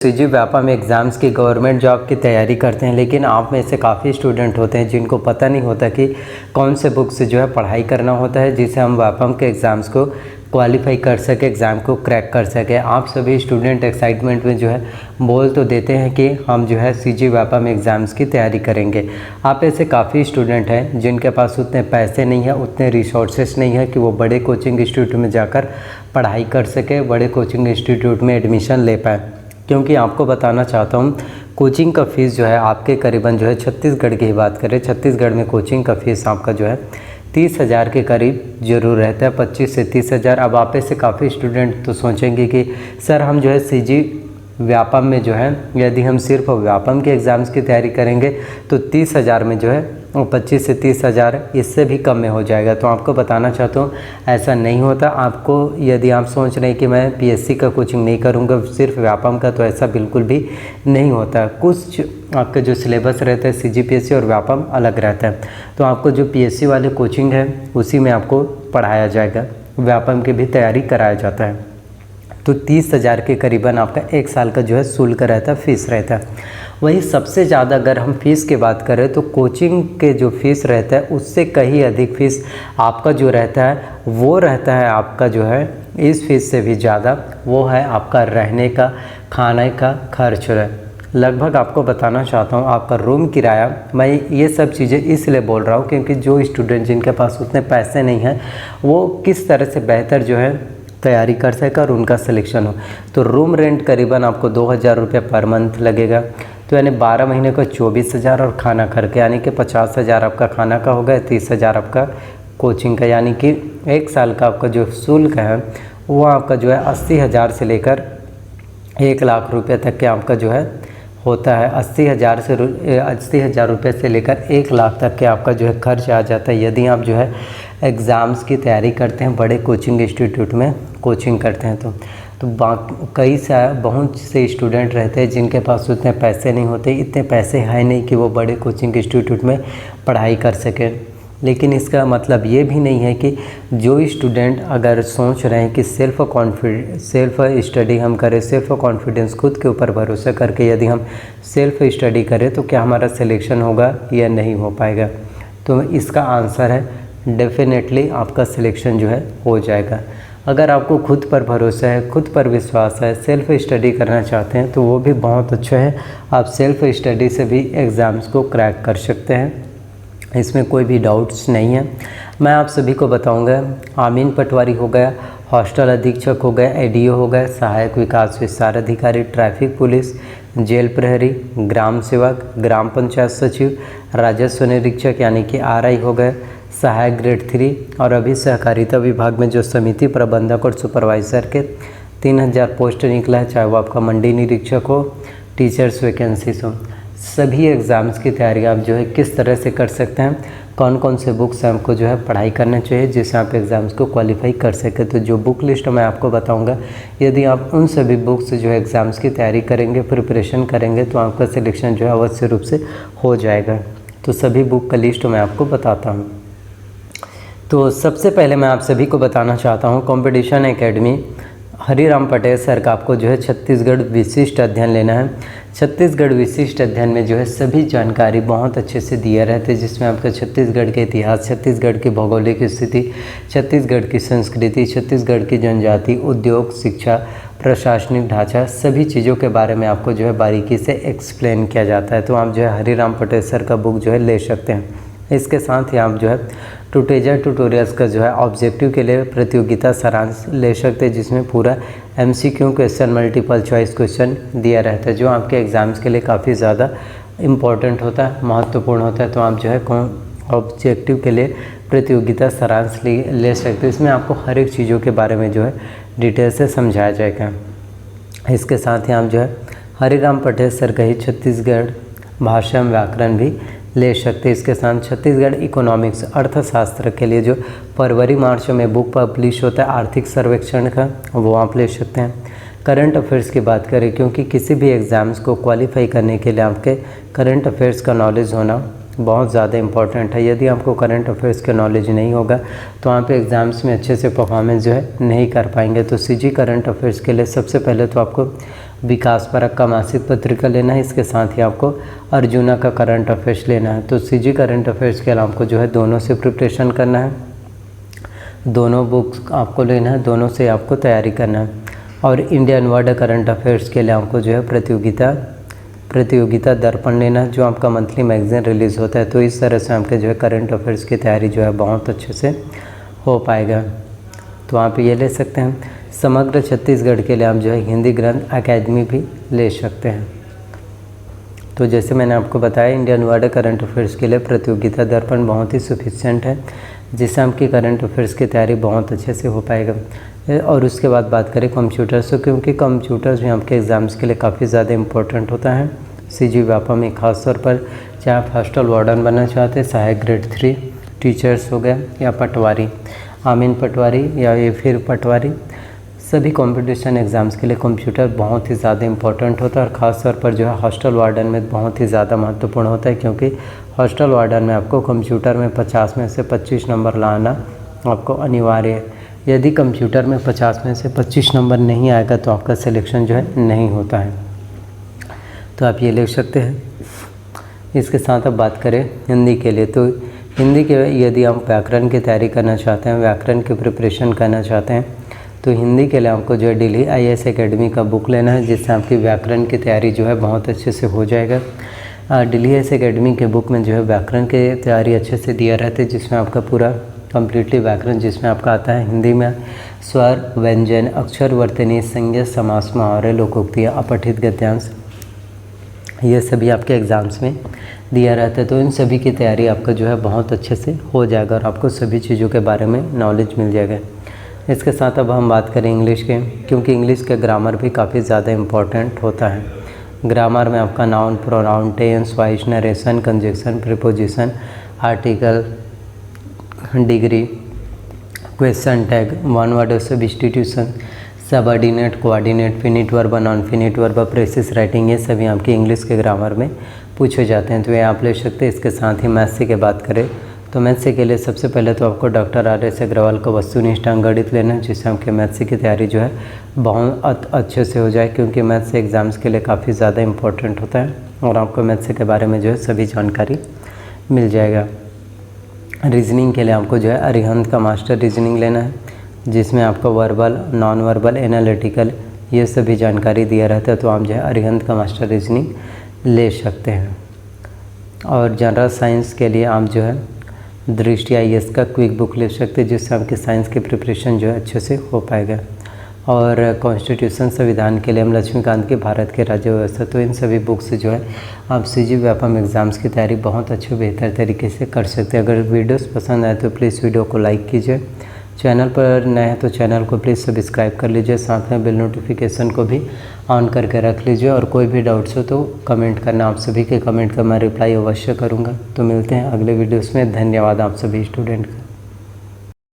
CG व्यापा में exams की government job की तैयारी करते हैं, लेकिन आप में से काफ़ी स्टूडेंट होते हैं जिनको पता नहीं होता कि कौन से बुक से जो है पढ़ाई करना होता है जिससे हम व्यापम के एग्ज़ाम्स को क्वालिफाई कर सके, एग्ज़ाम को क्रैक कर सके। आप सभी स्टूडेंट एक्साइटमेंट में जो है बोल तो देते हैं कि हम जो है सीजी व्यापा में एग्ज़ाम्स की तैयारी करेंगे। आप ऐसे काफ़ी स्टूडेंट हैं जिनके पास उतने पैसे नहीं हैं, उतने रिसोर्सेस नहीं है कि वो बड़े कोचिंग इंस्टीट्यूट में जाकर पढ़ाई कर सके, बड़े कोचिंग इंस्टीट्यूट में एडमिशन ले पाए। क्योंकि आपको बताना चाहता हूँ कोचिंग का फ़ीस जो है आपके करीबन जो है छत्तीसगढ़ की ही बात करें, छत्तीसगढ़ में कोचिंग का फ़ीस आपका जो है 30,000 के करीब ज़रूर रहता है, 25 से 30,000। अब आप ऐसे काफ़ी स्टूडेंट तो सोचेंगे कि सर हम जो है सीजी व्यापम में जो है यदि हम सिर्फ व्यापम के एग्ज़ाम्स की तैयारी करेंगे तो 30,000 में जो है 25 से 30,000 इससे भी कम में हो जाएगा। तो आपको बताना चाहता हूँ ऐसा नहीं होता। आपको यदि आप सोच रहे हैं कि मैं पीएससी का कोचिंग नहीं करूँगा सिर्फ व्यापम का, तो ऐसा बिल्कुल भी नहीं होता। कुछ आपका जो सिलेबस रहता है सीजीपीएससी और व्यापम अलग रहता है, तो आपको जो पीएससी वाले कोचिंग है उसी में आपको पढ़ाया जाएगा, व्यापम की भी तैयारी कराया जाता है। तो 30,000 के करीबन आपका 1 साल का जो है शुल्क रहता है, फ़ीस रहता है। वही सबसे ज़्यादा अगर हम फ़ीस की बात करें तो कोचिंग के जो फ़ीस रहता है उससे कहीं अधिक फ़ीस आपका जो रहता है वो रहता है आपका जो है इस फ़ीस से भी ज़्यादा, वो है आपका रहने का, खाने का खर्च है। लगभग आपको बताना चाहता हूँ आपका रूम किराया, मैं ये सब चीज़ें इसलिए बोल रहा हूँ क्योंकि जो स्टूडेंट जिनके पास उतने पैसे नहीं हैं वो किस तरह से बेहतर जो है तैयारी कर सके और उनका सिलेक्शन हो। तो रूम रेंट करीबन आपको 2,000 रुपये पर मंथ लगेगा, तो यानी 12 महीने का 24,000 और खाना करके यानी कि 50,000 आपका खाना का होगा, 30,000 आपका कोचिंग का, यानी कि 1 साल का आपका जो शुल्क है वो आपका जो है 80,000 से लेकर 1 लाख रुपये तक के आपका जो है होता है। 80,000 रुपये से लेकर 1 लाख तक के आपका जो है खर्च आ जाता है यदि आप जो है एग्ज़ाम्स की तैयारी करते हैं, बड़े कोचिंग इंस्टीट्यूट में कोचिंग करते हैं। तो बहुत से स्टूडेंट रहते हैं जिनके पास उतने पैसे नहीं होते, इतने पैसे हैं नहीं कि वो बड़े कोचिंग इंस्टीट्यूट में पढ़ाई कर सकें। लेकिन इसका मतलब ये भी नहीं है कि जो स्टूडेंट अगर सोच रहे हैं कि सेल्फ स्टडी हम करें, सेल्फ कॉन्फिडेंस खुद के ऊपर भरोसा करके यदि हम सेल्फ स्टडी करें तो क्या हमारा सिलेक्शन होगा या नहीं हो पाएगा, तो इसका आंसर है डेफिनेटली आपका सिलेक्शन जो है हो जाएगा। अगर आपको खुद पर भरोसा है, खुद पर विश्वास है, सेल्फ स्टडी करना चाहते हैं तो वो भी बहुत अच्छा है। आप सेल्फ स्टडी से भी एग्ज़ाम्स को क्रैक कर सकते हैं, इसमें कोई भी डाउट्स नहीं है। मैं आप सभी को बताऊंगा आमीन पटवारी हो गया, हॉस्टल अधीक्षक हो गया, एडीओ हो गया, सहायक विकास विस्तार अधिकारी, ट्रैफिक पुलिस, जेल प्रहरी, ग्राम सेवक, ग्राम पंचायत सचिव, राजस्व निरीक्षक यानी कि आरआई हो गए, सहायक ग्रेड 3 और अभी सहकारिता विभाग में जो समिति प्रबंधक और सुपरवाइज़र के 3,000 पोस्ट निकला है, चाहे वो आपका मंडी निरीक्षक हो, टीचर्स वैकेंसीज हो। सभी एग्ज़ाम्स की तैयारी आप जो है किस तरह से कर सकते हैं, कौन कौन से बुक्स हमको जो है पढ़ाई करना चाहिए जिससे आप एग्ज़ाम्स को क्वालिफाई कर सकें। तो जो बुक लिस्ट मैं आपको बताऊंगा, यदि आप उन सभी बुक्स से जो है एग्ज़ाम्स की तैयारी करेंगे, प्रिपरेशन करेंगे तो आपका सिलेक्शन जो है अवश्य रूप से हो जाएगा। तो सभी बुक का लिस्ट मैं आपको बताता हूँ। तो सबसे पहले मैं आप सभी को बताना चाहता हूँ competition academy Hariram Patel sir का आपको जो है छत्तीसगढ़ विशिष्ट अध्ययन लेना है। छत्तीसगढ़ विशिष्ट अध्ययन में जो है सभी जानकारी बहुत अच्छे से दिया रहता है, जिसमें आपका छत्तीसगढ़ के इतिहास, छत्तीसगढ़ की भौगोलिक स्थिति, छत्तीसगढ़ की संस्कृति, छत्तीसगढ़ की जनजाति, उद्योग, शिक्षा, प्रशासनिक ढांचा, सभी चीज़ों के बारे में आपको जो है बारीकी से एक्सप्लेन किया जाता है। तो आप जो है हरिराम पटेल सर का बुक जो है ले सकते हैं। इसके साथ ही आप जो है टूटेजा ट्यूटोरियल्स का जो है ऑब्जेक्टिव के लिए प्रतियोगिता सारांश ले सकते हैं, जिसमें पूरा MCQ question, multiple choice question दिया रहता है जो आपके एग्ज़ाम्स के लिए काफ़ी ज़्यादा इम्पोर्टेंट होता है, महत्वपूर्ण होता है। तो आप जो है ऑब्जेक्टिव के लिए प्रतियोगिता सारांश ले सकते हैं। इसमें आपको हर एक चीज़ों के बारे में जो है डिटेल से समझाया जाएगा। इसके साथ ही आप जो है हरिराम पटेल सर का ही छत्तीसगढ़ भाषा एवं व्याकरण भी ले सकते हैं। इसके साथ छत्तीसगढ़ इकोनॉमिक्स, अर्थशास्त्र के लिए जो फरवरी मार्च में बुक पब्लिश होता है आर्थिक सर्वेक्षण का, वो आप ले सकते हैं। करंट अफेयर्स की बात करें, क्योंकि किसी भी एग्ज़ाम्स को क्वालिफाई करने के लिए आपके करंट अफेयर्स का नॉलेज होना बहुत ज़्यादा इंपॉर्टेंट है। यदि आपको करंट अफेयर्स का नॉलेज नहीं होगा तो आप एग्ज़ाम्स में अच्छे से परफॉर्मेंस जो है नहीं कर पाएंगे। तो सीजी करंट अफेयर्स के लिए सबसे पहले तो आपको विकास परक का मासिक पत्रिका लेना है। इसके साथ ही आपको अर्जुना का करंट अफेयर्स लेना है। तो सीजी करंट अफेयर्स के लिए आपको जो है दोनों से प्रिपरेशन करना है, दोनों बुक्स आपको लेना है, दोनों से आपको तैयारी करना है। और इंडियन वर्ल्ड करंट अफेयर्स के लिए आपको जो है प्रतियोगिता दर्पण लेना है, जो आपका मंथली मैगजीन रिलीज़ होता है। तो इस तरह से आपके जो है करंट अफेयर्स की तैयारी जो है बहुत अच्छे से हो पाएगा। तो आप ये ले सकते हैं। समग्र छत्तीसगढ़ के लिए आप जो है हिंदी ग्रंथ अकेडमी भी ले सकते हैं। तो जैसे मैंने आपको बताया, इंडियन वर्ल्ड करंट अफेयर्स के लिए प्रतियोगिता दर्पण बहुत ही सफिशिएंट है, जिससे आपकी करंट अफेयर्स की तैयारी बहुत अच्छे से हो पाएगा। और उसके बाद बात करें कंप्यूटर्स, तो क्योंकि कंप्यूटर्स भी आपके एग्ज़ाम्स के लिए काफ़ी ज़्यादा इंपॉर्टेंट होता है। सीजी व्यापम में खास तौर पर चाहे आप हॉस्टल वार्डन बनना चाहते हैं, सहायक ग्रेड 3 टीचर्स हो गया, या पटवारी, आमीन पटवारी या ये फिर पटवारी, सभी कंपटीशन एग्ज़ाम्स के लिए कंप्यूटर बहुत ही ज़्यादा इंपॉर्टेंट होता है। और ख़ास तौर पर जो है हॉस्टल वार्डन में बहुत ही ज़्यादा महत्वपूर्ण होता है, क्योंकि हॉस्टल वार्डन में आपको कंप्यूटर में 50 में से 25 नंबर लाना आपको अनिवार्य है। यदि कंप्यूटर में 50 में से 25 नंबर नहीं आएगा तो आपका सिलेक्शन जो है नहीं होता है। तो आप ये ले सकते हैं। इसके साथ अब बात करें हिंदी के लिए, तो हिंदी के यदि आप व्याकरण की तैयारी करना चाहते हैं, व्याकरण की प्रिपरेशन करना चाहते हैं, तो हिंदी के लिए आपको जो है दिल्ली IAS एकेडमी का बुक लेना है, जिससे आपकी व्याकरण की तैयारी जो है बहुत अच्छे से हो जाएगा। दिल्ली IAS एकेडमी के बुक में जो है व्याकरण की तैयारी अच्छे से दिया रहता है, जिसमें आपका पूरा कम्प्लीटली व्याकरण, जिसमें आपका आता है हिंदी में स्वर, व्यंजन, अक्षर, वर्तनी, संज्ञा, समास, मुहावरे, लोकोक्तियाँ, अपठित गद्यांश, ये सभी आपके एग्ज़ाम्स में दिया रहता है। तो इन सभी की तैयारी आपका जो है बहुत अच्छे से हो जाएगा और आपको सभी चीज़ों के बारे में नॉलेज मिल जाएगा। इसके साथ अब हम बात करें इंग्लिश के, क्योंकि इंग्लिश के ग्रामर भी काफ़ी ज़्यादा इम्पॉर्टेंट होता है। ग्रामर में आपका noun, pronoun, tense, voice, narration, conjunction, preposition, article, degree, question tag, one word substitution, subordinate, coordinate, finite verb, non finite verb, precis writing, ये सभी आपके इंग्लिश के ग्रामर में पूछे जाते हैं। तो ये आप ले सकते हैं। इसके साथ ही मैथ्स की बात करें तो मैथ्स के लिए सबसे पहले तो आपको डॉक्टर RS अग्रवाल को वस्तुनिष्ठ अंकगणित लेना है, जिससे आपके मैथ्स की तैयारी जो है बहुत अच्छे से हो जाए, क्योंकि मैथ्स एग्ज़ाम्स के लिए काफ़ी ज़्यादा इंपॉर्टेंट होता है और आपको मैथ्स के बारे में जो है सभी जानकारी मिल जाएगा। रीजनिंग के लिए आपको जो है अरिहंत का मास्टर रीजनिंग लेना है, जिसमें आपको वर्बल, नॉन वर्बल, एनालिटिकल ये सभी जानकारी दिया रहता है। तो आप जो है अरिहंत का मास्टर रीजनिंग ले सकते हैं। और जनरल साइंस के लिए आप जो है दृष्टि IAS का क्विक बुक ले सकते हैं, जिससे आपकी साइंस की प्रिपरेशन जो है अच्छे से हो पाएगा। और कॉन्स्टिट्यूशन संविधान के लिए हम लक्ष्मीकांत के भारत के राज्य व्यवस्था, तो इन सभी बुक से जो है आप सीजी व्यापम एग्ज़ाम्स की तैयारी बहुत अच्छे बेहतर तरीके से कर सकते हैं। अगर वीडियोस पसंद आए तो प्लीज़ वीडियो को लाइक कीजिए, चैनल पर नए हैं तो चैनल को प्लीज़ सब्सक्राइब कर लीजिए, साथ में बेल नोटिफिकेशन को भी ऑन करके रख लीजिए। और कोई भी डाउट्स हो तो कमेंट करना, आप सभी के कमेंट का मैं रिप्लाई अवश्य करूँगा। तो मिलते हैं अगले वीडियोज़ में। धन्यवाद आप सभी स्टूडेंट का।